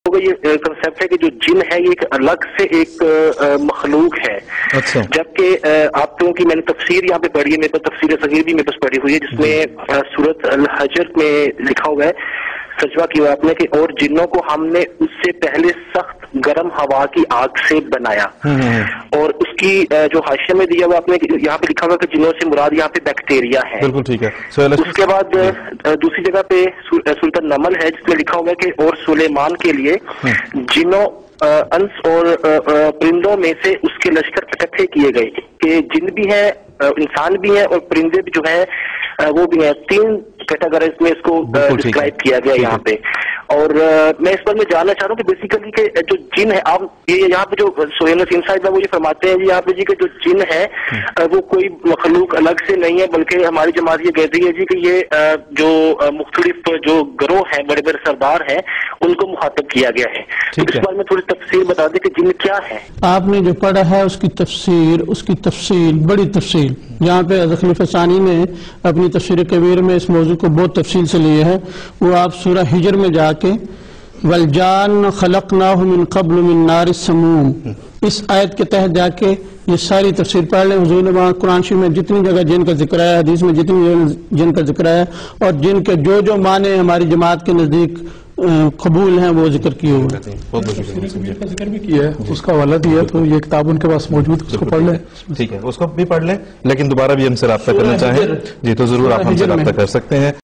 یہ کنسیپٹ ہے کہ جو جن ہے یہ ایک الگ سے ایک مخلوق ہے. اچھا. جبکہ آپ لوگوں کی میں نے تفسیر یہاں پہ پڑھی ہے، میرے پاس تفسیر صغیر بھی میرے پاس پڑھی ہوئی ہے، جس میں سورۃ الحجر میں لکھا ہوا ہے، ترجمہ کیا آپ نے کہ اور جنوں کو ہم نے اس سے پہلے سخت گرم ہوا کی آگ سے بنایا. اور اس کی جو حاشیے میں دیا ہوا آپ نے یہاں پہ لکھا ہوا کہ جنوں سے مراد یہاں پہ بیکٹیریا ہے. بالکل ٹھیک ہے. اس کے بعد دوسری جگہ پہ سورۃ النمل ہے جس میں لکھا ہوا ہے کہ اور سلیمان کے لیے جنوں انس اور پرندوں میں سے اس کے لشکر اکٹھے کیے گئے کہ جن بھی ہیں انسان بھی ہیں اور پرندے بھی جو ہیں وہ بھی ہیں. 3 کیٹاگریز میں اس کو ڈسکرائب کیا گیا یہاں پہ. اور میں اس پر میں جاننا چاہ رہا ہوں کہ بیسیکلی کہ جو جن ہے آپ یہ یہاں پہ جو سہیل نسیم صاحب ہے وہ یہ فرماتے ہیں یہاں پہ جی کہ جو جن ہے وہ کوئی مخلوق الگ سے نہیں ہے، بلکہ ہماری جماعت یہ کہتی ہے جی کہ یہ جو مختلف جو گروہ ہیں بڑے بڑے سردار ہیں ان کو مخاطب کیا گیا ہے. تو اس بارے میں تھوڑی تفصیل بتا دیں کہ جن کیا ہے. آپ نے جو پڑھا ہے اس کی تفصیل بڑی تفصیل یہاں پہ خلیفہ ثانی نے اپنی تفسیر کبیر میں اس موضوع کو بہت تفصیل سے لیے ہیں. وہ آپ سورہ ہجر میں جا کے والجان خلقناہ من قبل من نار السموم اس آیت کے تحت جا کے یہ ساری تفسیر پڑھ لیں. حضور نے وہاں قرآن شریف میں جتنی جگہ جن کا ذکر ہے، حدیث میں جتنی جن کا ذکر ہے اور جن کے جو معنی ہماری جماعت کے نزدیک قبول ہیں وہ ذکر کیے ہوئے ہیں. ذکر بھی کیا ہے، اس کا حوالہ دیا، تو یہ کتاب ان کے پاس موجود ہے، اس کو پڑھ لیں. ٹھیک ہے، اس کو بھی پڑھ لیں، لیکن دوبارہ بھی ہم سے رابطہ کرنا چاہیں جی تو ضرور آپ ہم سے رابطہ کر سکتے ہیں.